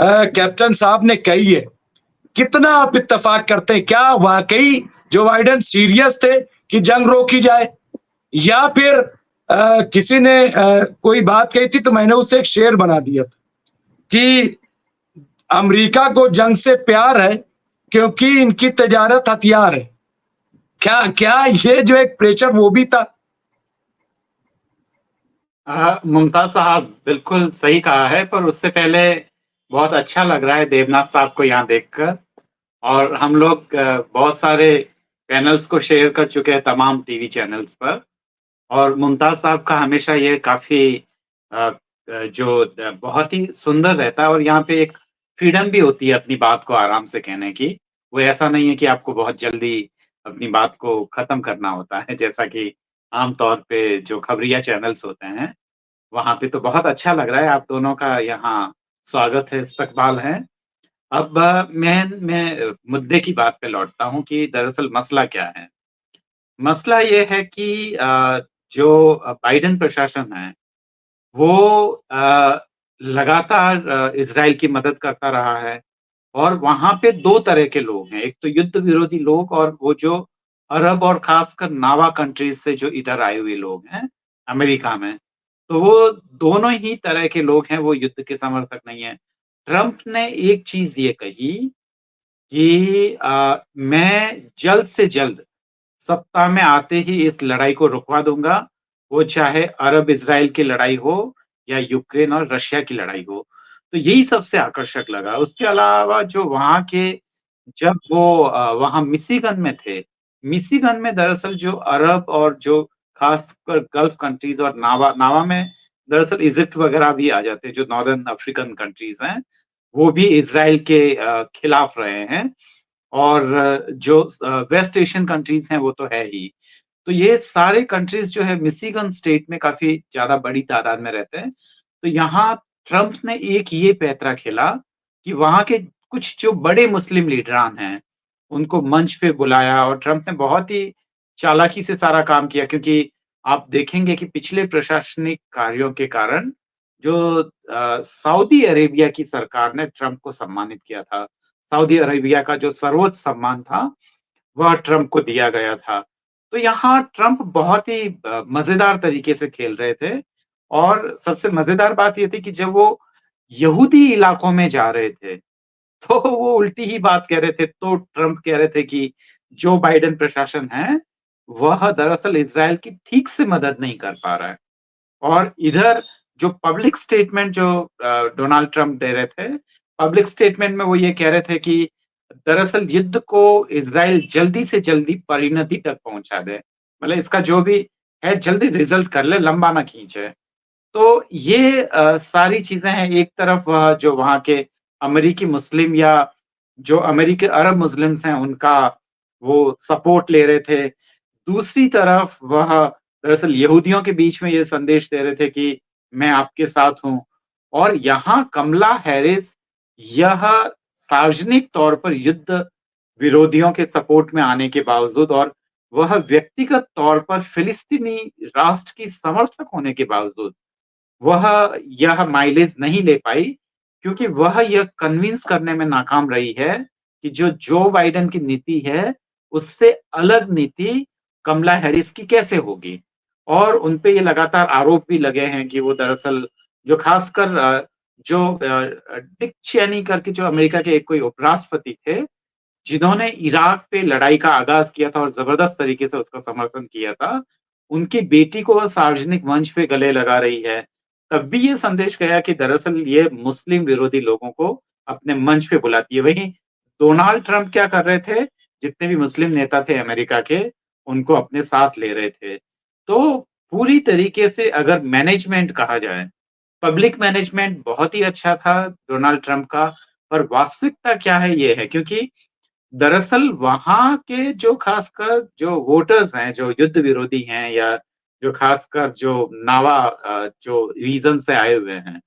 Captain साहब ने कही है, कितना आप इत्तेफाक करते हैं? क्या वाक़ई जो बाइडेन सीरियस थे कि जंग रोकी जाए? या फिर किसी ने कोई बात कही थी तो मैंने उससे एक शेर बना दिया था कि अमेरिका को जंग से प्यार है क्योंकि इनकी तजारत हथियार है। क्या क्या ये जो एक प्रेशर वो भी था? मुमताज साहब बिल्कुल सही कहा है, पर उससे पहले बहुत अच्छा लग रहा है देवनाथ साहब को यहाँ देखकर। और हम लोग बहुत सारे पैनल्स को शेयर कर चुके हैं तमाम टीवी चैनल्स पर। और मुमताज साहब का हमेशा ये काफी बहुत ही सुंदर रहता है, और यहाँ पे एक फ्रीडम भी होती है अपनी बात को आराम से कहने की। वो ऐसा नहीं है कि आपको बहुत जल्दी अपनी बात को खत्म करना होता है, जैसा कि आमतौर पे जो खबरिया चैनल्स होते हैं वहां पे। तो बहुत अच्छा लग रहा है, आप दोनों का यहाँ स्वागत है, इस्तकबाल है। अब मैं मुद्दे की बात पे लौटता हूँ कि दरअसल मसला क्या है। मसला ये है कि जो बाइडेन प्रशासन है वो लगातार इजराइल की मदद करता रहा है। और वहां पे दो तरह के लोग हैं, एक तो युद्ध विरोधी लोग, और वो जो अरब और खासकर नावा कंट्रीज से जो इधर आए हुए लोग हैं अमेरिका में। तो वो दोनों ही तरह के लोग हैं, वो युद्ध के समर्थक नहीं है। ट्रंप ने एक चीज ये कही कि मैं जल्द से जल्द सत्ता में आते ही इस लड़ाई को रुकवा दूंगा, वो चाहे अरब इजराइल की लड़ाई हो या यूक्रेन और रशिया की लड़ाई हो। तो यही सबसे आकर्षक लगा। उसके अलावा जो वहां के, जब वो वहां मिशिगन में थे, मिशिगन में दरअसल जो अरब और जो खासकर गल्फ कंट्रीज और नावा नावा में दरअसल इजिप्ट वगैरह भी आ जाते हैं, जो नॉर्दर्न अफ्रीकन कंट्रीज हैं, वो भी इसराइल के खिलाफ रहे हैं। और जो वेस्ट एशियन कंट्रीज हैं वो तो है ही। तो ये सारे कंट्रीज जो है मिशिगन स्टेट में काफी ज्यादा बड़ी तादाद में रहते हैं। तो यहाँ ट्रंप ने एक ये पैंतरा खेला कि वहां के कुछ जो बड़े मुस्लिम लीडरान हैं उनको मंच पे बुलाया, और ट्रंप ने बहुत ही चालाकी से सारा काम किया। क्योंकि आप देखेंगे कि पिछले प्रशासनिक कार्यों के कारण जो सऊदी अरेबिया की सरकार ने ट्रंप को सम्मानित किया था, सऊदी अरेबिया का जो सर्वोच्च सम्मान था वह ट्रंप को दिया गया था। तो यहाँ ट्रंप बहुत ही मजेदार तरीके से खेल रहे थे। और सबसे मजेदार बात यह थी कि जब वो यहूदी इलाकों में जा रहे थे तो वो उल्टी ही बात कह रहे थे। तो ट्रंप कह रहे थे कि जो बाइडेन प्रशासन है वह दरअसल इजराइल की ठीक से मदद नहीं कर पा रहा है। और इधर जो पब्लिक स्टेटमेंट जो डोनाल्ड ट्रंप दे रहे थे, पब्लिक स्टेटमेंट में वो ये कह रहे थे कि दरअसल युद्ध को इजराइल जल्दी से जल्दी परिणति तक पहुंचा दे, मतलब इसका जो भी है जल्दी रिजल्ट कर ले, लंबा ना खींचे। तो ये सारी चीजें हैं। एक तरफ वह जो वहाँ के अमेरिकी मुस्लिम या जो अमेरिकी अरब मुस्लिम्स हैं उनका वो सपोर्ट ले रहे थे। दूसरी तरफ वह दरअसल यहूदियों के बीच में ये संदेश दे रहे थे कि मैं आपके साथ हूं। और यहाँ कमला हैरिस यह सार्वजनिक तौर पर युद्ध विरोधियों के सपोर्ट में आने के बावजूद, और वह व्यक्तिगत तौर पर फिलिस्तीनी राष्ट्र की समर्थक होने के बावजूद वह यह माइलेज नहीं ले पाई। क्योंकि वह यह कन्विंस करने में नाकाम रही है कि जो बाइडेन की नीति है उससे अलग नीति कमला हैरिस की कैसे होगी। और उनपे ये लगातार आरोप भी लगे हैं कि वो दरअसल जो खासकर डिक चेनी करके जो अमेरिका के एक कोई उपराष्ट्रपति थे जिन्होंने इराक पे लड़ाई का आगाज किया था और जबरदस्त तरीके से उसका समर्थन किया था, उनकी बेटी को वह सार्वजनिक मंच पे गले लगा रही है। तब भी ये संदेश गया कि दरअसल ये मुस्लिम विरोधी लोगों को अपने मंच पे बुलाती है। वहीं डोनाल्ड ट्रंप क्या कर रहे थे, जितने भी मुस्लिम नेता थे अमेरिका के उनको अपने साथ ले रहे थे। तो पूरी तरीके से अगर मैनेजमेंट कहा जाए, पब्लिक मैनेजमेंट बहुत ही अच्छा था डोनाल्ड ट्रंप का। पर वास्तविकता क्या है ये है, क्योंकि दरअसल वहां के जो खासकर जो वोटर्स हैं जो युद्ध विरोधी हैं या जो खासकर जो नावा जो रीजन से आए हुए हैं,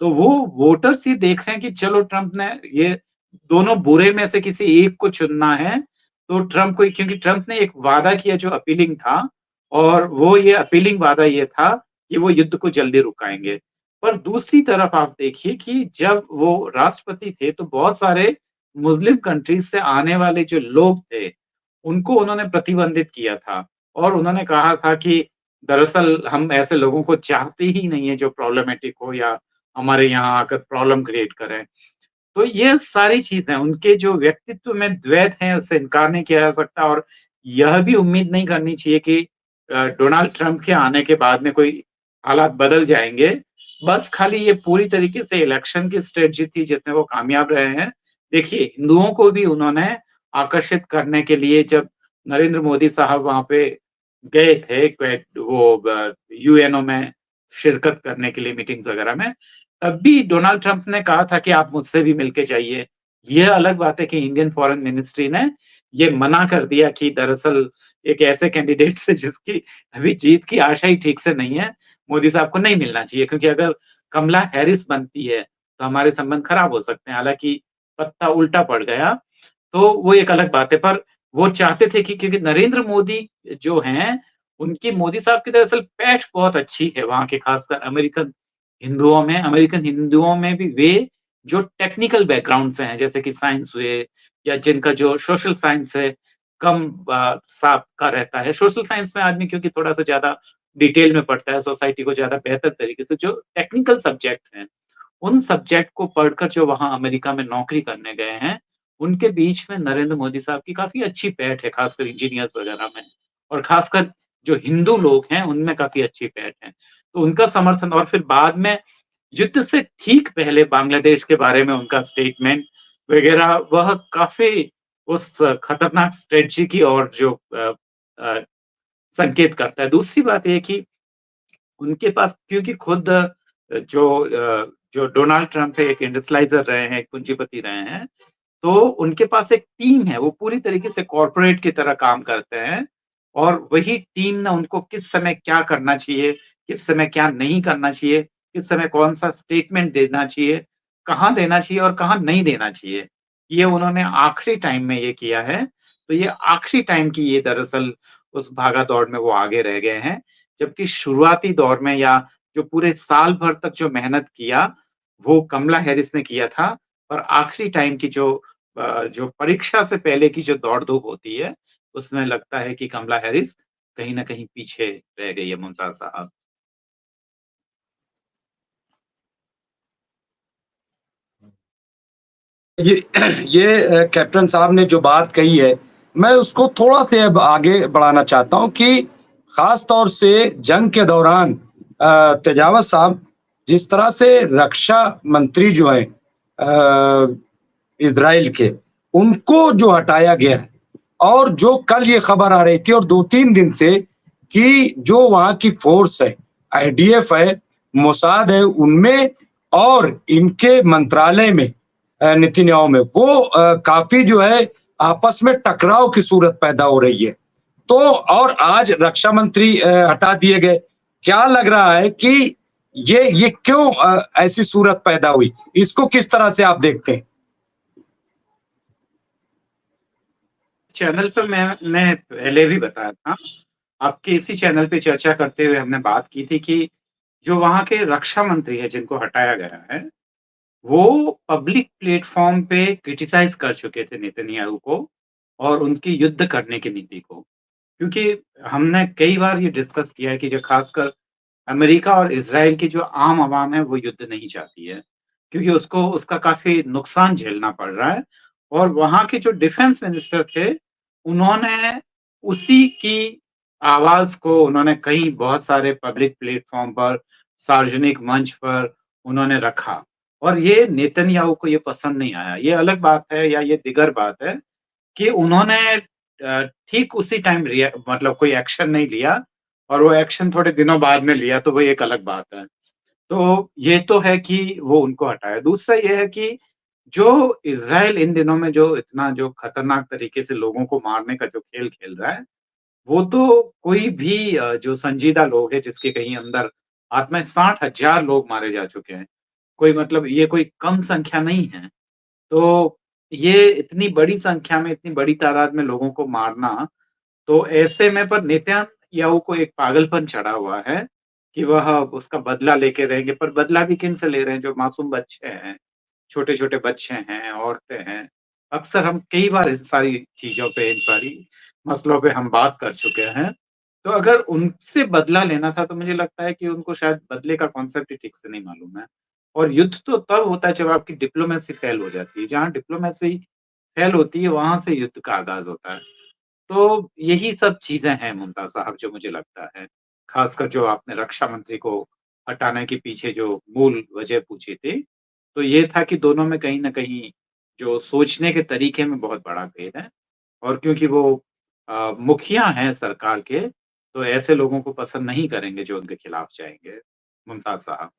तो वो वोटर्स ही देख रहे हैं कि चलो ट्रंप ने ये दोनों बुरे में से किसी एक को चुनना है। तो ट्रंप को, क्योंकि ट्रंप ने एक वादा किया जो अपीलिंग था, और वो ये अपीलिंग वादा ये था कि वो युद्ध को जल्दी रुकाएंगे। पर दूसरी तरफ आप देखिए कि जब वो राष्ट्रपति थे तो बहुत सारे मुस्लिम कंट्रीज़ से आने वाले जो लोग थे, उनको उन्होंने प्रतिबंधित किया था और उन्होंने कहा था कि दरअसल हम ऐसे लोगों को चाहते ही नहीं है जो प्रॉब्लमैटिक हो या हमारे यहाँ आकर प्रॉब्लम क्रिएट करें। तो ये सारी चीज़ें उनके जो व्यक्तित्व में द्वैत है उससे इनकार नहीं किया जा सकता और यह भी उम्मीद नहीं करनी चाहिए कि डोनाल्ड ट्रंप के आने के बाद में कोई हालात बदल जाएँगे। बस खाली ये पूरी तरीके से इलेक्शन की स्ट्रेटजी थी जिसमें वो कामयाब रहे हैं। देखिए हिंदुओं को भी उन्होंने आकर्षित करने के लिए जब नरेंद्र मोदी साहब वहाँ पे गए थे क्वेट वो यूएनओ में शिरकत करने के लिए मीटिंग्स वगैरह में, तब भी डोनाल्ड ट्रंप ने कहा था कि आप मुझसे भी मिलके जाइए। ये अलग बात है कि इंडियन फॉरेन मिनिस्ट्री ने ये मना कर दिया कि दरअसल एक ऐसे कैंडिडेट से जिसकी अभी जीत की आशा ही ठीक से नहीं है, मोदी साहब को नहीं मिलना चाहिए क्योंकि अगर कमला हैरिस बनती है, तो हमारे संबंध खराब हो सकते हैं। हालाँकि पत्ता उल्टा पड़ गया, तो वो एक अलग बात है। पर वो चाहते थे कि क्योंकि नरेंद्र मोदी जो हैं, उनकी मोदी साहब की दरअसल पैठ बहुत अच्छी है वहाँ के खासकर अमेरिकन हिंदुओं में भी वे जो टेक्निकल बैकग्राउंड से हैं, जैसे कि साइंस हुए या जिनका जो सोशल साइंस है, कम साफ का रहता है। सोशल साइंस में आदमी क्योंकि थोड़ा-सा ज़्यादा डिटेल में पढ़ता है, सोसाइटी को ज़्यादा बेहतर तरीके से जो टेक्निकल सब्जेक्ट हैं, उन सब्जेक्ट को पढ़कर जो वहाँ अमेरिका में नौकरी करने गए हैं, उनके बीच में नरेंद्र मोदी साहब की काफ़ी अच्छी पैठ है, खासकर इंजीनियर्स वगैरह में और खासकर जो हिंदू लोग हैं, उनमें काफ़ी अच्छी पैठ है। तो उनका समर्थन और फिर बाद में युद्ध से ठीक पहले बांग्लादेश के बारे में उनका स्टेटमेंट वगैरह वह काफ़ी उस खतरनाक स्ट्रेटजी की ओर जो अ, संकेत करता है। दूसरी बात ये है कि उनके पास क्योंकि खुद जो डोनाल्ड ट्रंप है एक इंडस्ट्रियलाइज़र रहे हैं, एक पूंजीपति रहे हैं, तो उनके पास एक टीम है, वो पूरी तरीके से कॉर्पोरेट की तरह काम करते हैं और वही टीम ना उनको किस समय क्या करना चाहिए, किस समय क्या नहीं करना चाहिए, किस समय कौन-सा स्टेटमेंट देना चाहिए, कहाँ देना चाहिए और कहाँ नहीं देना चाहिए। ये उन्होंने आखिरी टाइम में ये किया है, तो ये आखिरी टाइम की ये दरअसल उस भागा-दौड़ में वो आगे रह गए हैं। जबकि शुरुआती दौर में या जो पूरे साल भर तक जो मेहनत किया, वो कमला हैरिस ने किया था और आखिरी टाइम की जो परीक्षा से पहले की जो दौड़-धूप होती है, उसमें लगता है कि कमला हैरिस कहीं न कहीं पीछे रह गई है मुमताज़ साहब। ये कैप्टन साहब ने जो बात कही है, मैं उसको थोड़ा-सा अब आगे बढ़ाना चाहता हूँ कि ख़ास तौर से जंग के दौरान तेजावत साहब जिस तरह से रक्षा मंत्री जो हैं इज़राइल के, उनको जो हटाया गया है और जो कल ये खबर आ रही थी और 2-3 दिन से कि जो वहाँ की फ़ोर्स है, आईडीएफ है, मोसाद है, उनमें और इनके मंत्रालय में नेतन्याहू में वो काफ़ी जो है आपस में टकराव की सूरत पैदा हो रही है। तो और आज रक्षा मंत्री हटा दिए गए। क्या लग रहा है कि ये क्यों ऐसी सूरत पैदा हुई? इसको किस तरह से आप देखते हैं? चैनल पे मैंने पहले भी बताया था, आपके इसी चैनल पे चर्चा करते हुए हमने बात की थी कि जो वहाँ के रक्षा मंत्री हैं जिनको हटाया गया है, वो पब्लिक प्लेटफ़ॉर्म पे क्रिटिसाइज़ कर चुके थे नेतन्याहू को और उनकी युद्ध करने की नीति को। क्योंकि हमने कई बार ये डिस्कस किया है कि जो ख़ासकर अमेरिका और इज़राइल की जो आम आवाम है, वो युद्ध नहीं चाहती है। क्योंकि उसको उसका काफ़ी नुकसान झेलना पड़ रहा है और वहाँ के जो डिफेंस मिनिस्टर थे, उन्होंने उसी की आवाज़ को उन्होंने कहीं बहुत सारे पब्लिक प्लेटफ़ॉर्म पर, सार्वजनिक मंच पर उन्होंने रखा और ये नेतन्याहू को ये पसंद नहीं आया। ये अलग बात है या ये दिगर बात है कि उन्होंने ठीक उसी टाइम मतलब कोई एक्शन नहीं लिया और वो एक्शन थोड़े दिनों बाद में लिया, तो वो एक अलग बात है। तो ये तो है कि वो उनको हटाया। दूसरा ये है कि जो इज़राइल इन दिनों में जो इतना जो खतरनाक तरीके से लोगों को मारने का जो खेल खेल रहा है, वो तो कोई भी जो संजीदा लोग हैं जिसके कहीं अंदर आत्मा 60,000 लोग मारे जा चुके हैं। कोई मतलब ये कोई कम संख्या नहीं है। तो ये इतनी बड़ी संख्या में, इतनी बड़ी तादाद में लोगों को मारना, तो ऐसे में पर नेतन्याहू को एक पागलपन चढ़ा हुआ है कि वह उसका बदला लेके रहेंगे, पर बदला भी किन से ले रहे हैं? जो मासूम बच्चे हैं, छोटे-छोटे बच्चे हैं, औरतें हैं। अक्सर हम कई बार इन सारी चीज़ों पे, इन सारी मसलों पे हम बात कर चुके हैं। तो अगर उनसे बदला लेना था तो मुझे लगता है कि उनको शायद बदले का कॉन्सेप्ट ही ठीक से नहीं मालूम है। और युद्ध तो तब होता है जब आपकी डिप्लोमेसी फेल हो जाती है। जहाँ डिप्लोमेसी फेल होती है वहाँ से युद्ध का आगाज़ होता है। तो यही सब चीज़ें हैं मुमताज़ साहब जो मुझे लगता है। ख़ासकर जो आपने रक्षा मंत्री को हटाने के पीछे जो मूल वजह पूछी थी, तो ये था कि दोनों में कहीं न कहीं जो सोचने के तरीके में बहुत बड़ा भेद है। और क्योंकि वो मुखिया हैं सरकार के, तो ऐसे लोगों को पसंद नहीं करेंगे जो उनके खिलाफ जाएँगे। मुमताज़ साहब।